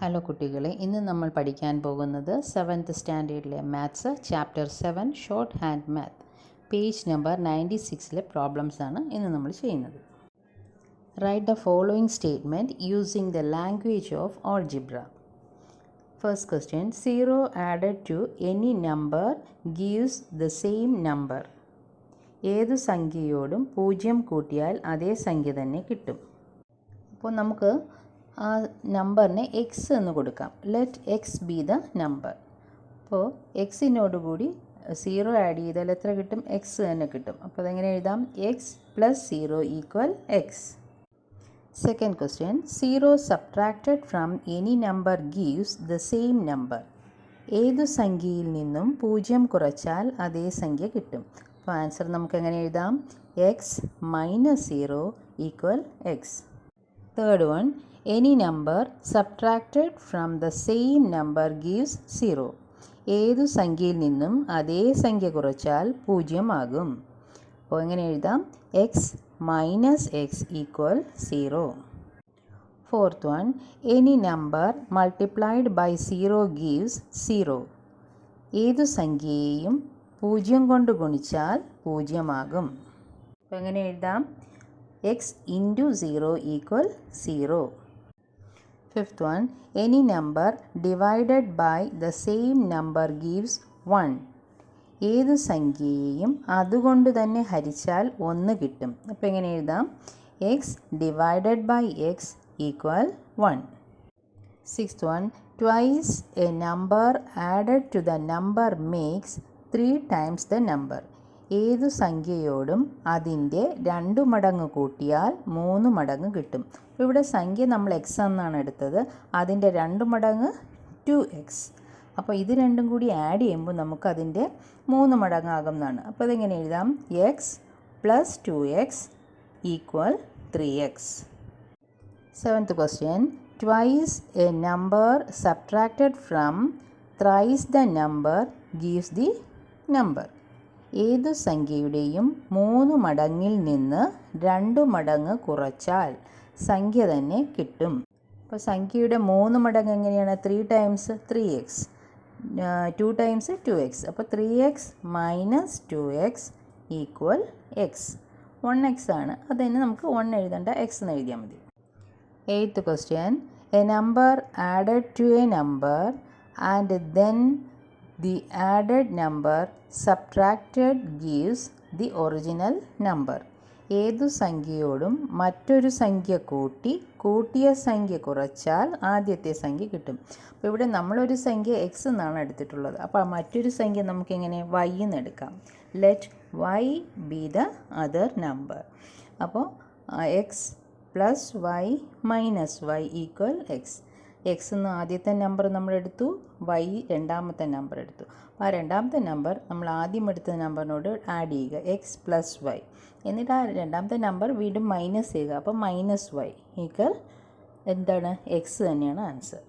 Hello കുട്ടികളെ, ഇന്ന് നമ്മൾ പഠിക്കാൻ പോകുന്നത് 7th സ്റ്റാൻഡേർഡിലെ maths chapter 7 shorthand math page number 96 problems ആണ് ഇന്ന് നമ്മൾ ചെയ്യുന്നത്. Write the following statement using the language of algebra. First question, 0 added to any number gives the same number. ഏതു സംഖ്യയോടും 0 കൂട്ടിയാൽ അതേ സംഖ്യ തന്നെ കിട്ടും. അപ്പോൾ നമുക്ക് ആ നമ്പറിനെ എക്സ് എന്ന് കൊടുക്കാം. Let X B the number. അപ്പോൾ എക്സിനോടുകൂടി 0 ആഡ് ചെയ്താൽ എത്ര കിട്ടും? എക്സ് തന്നെ കിട്ടും. അപ്പോൾ അതെങ്ങനെ എഴുതാം? X plus 0 equal X. Second question, 0 subtracted from any number gives the same number. ഏതു സംഖ്യയിൽ നിന്നും 0 കുറച്ചാൽ അതേ സംഖ്യ കിട്ടും. അപ്പോൾ ആൻസർ നമുക്ക് എങ്ങനെ എഴുതാം? X minus 0 equal X. Third one, any number subtracted from the same number gives 0. ഏതു സംഖ്യയിൽ നിന്നും അതേ സംഖ്യ കുറച്ചാൽ 0 ആകും. അപ്പോൾ എങ്ങനെ എഴുതാം? X minus X equal 0. Fourth one, any number multiplied by 0 gives 0. ഏതു സംഖ്യയെയും 0 കൊണ്ട് ഗുണിച്ചാൽ 0 ആകും. അപ്പോൾ എങ്ങനെ എഴുതാം? X into 0 equal 0. Fifth one, any number divided by the same number gives 1. ഏതു സംഖ്യയെയും അതുകൊണ്ട് തന്നെ ഹരിച്ചാൽ 1 കിട്ടും. അപ്പോൾ എങ്ങനെ എഴുതാം? X divided by x equal 1. Sixth one, twice a number added to the number makes 3 times the number. ഏതു സംഖ്യയോടും അതിൻ്റെ 2 മടങ്ങ് കൂട്ടിയാൽ 3 മടങ്ങ് കിട്ടും. അപ്പോൾ ഇവിടെ സംഖ്യ നമ്മൾ എക്സ് എന്നാണ് എടുത്തത്, അതിൻ്റെ 2 മടങ്ങ് 2x. അപ്പോൾ ഇത് രണ്ടും കൂടി ആഡ് ചെയ്യുമ്പോൾ നമുക്ക് അതിൻ്റെ 3 മടങ്ങാകുന്നതാണ്. അപ്പോൾ അതെങ്ങനെ എഴുതാം? X plus 2x equal 3x. Seventh question, twice a number subtracted from thrice the number gives the number. ഏതു സംഖ്യയുടെയും 3 മടങ്ങിൽ നിന്ന് 2 മടങ്ങ് കുറച്ചാൽ സംഖ്യ തന്നെ കിട്ടും. അപ്പോൾ സംഖ്യയുടെ 3 മടങ്ങ് എങ്ങനെയാണ്? 3 times 3x, 2 times 2x. അപ്പോൾ 3x minus 2x equal X. 1x ആണ്, അത് തന്നെ നമുക്ക് 1 എഴുതേണ്ട, എക്സ് എന്ന് എഴുതിയാൽ മതി. Eighth question, a number added to a number and then the added number subtracted gives the original number. ഏതു സംഖ്യയോടും മറ്റൊരു സംഖ്യ കൂട്ടിയ സംഖ്യ കുറച്ചാൽ ആദ്യത്തെ സംഖ്യ കിട്ടും. അപ്പോൾ ഇവിടെ നമ്മളൊരു സംഖ്യ എക്സ് എന്നാണ് എടുത്തിട്ടുള്ളത്. അപ്പോൾ മറ്റൊരു സംഖ്യ നമുക്കെങ്ങനെ വൈ എന്ന് എടുക്കാം. Let Y be the other number. അപ്പോൾ X plus Y minus Y equal X. X എന്ന ആദ്യത്തെ നമ്പർ നമ്മൾ എടുത്തു, വൈ രണ്ടാമത്തെ നമ്പർ എടുത്തു. അപ്പോൾ ആ രണ്ടാമത്തെ നമ്പർ നമ്മൾ ആദ്യം എടുത്ത നമ്പറിനോട് ആഡ് ചെയ്യുക, എക്സ് പ്ലസ് വൈ. എന്നിട്ട് ആ രണ്ടാമത്തെ നമ്പർ വീണ്ടും മൈനസ് ചെയ്യുക. അപ്പോൾ മൈനസ് വൈ ഈക്വൽ എന്താണ്? എക്സ് തന്നെയാണ് ആൻസർ.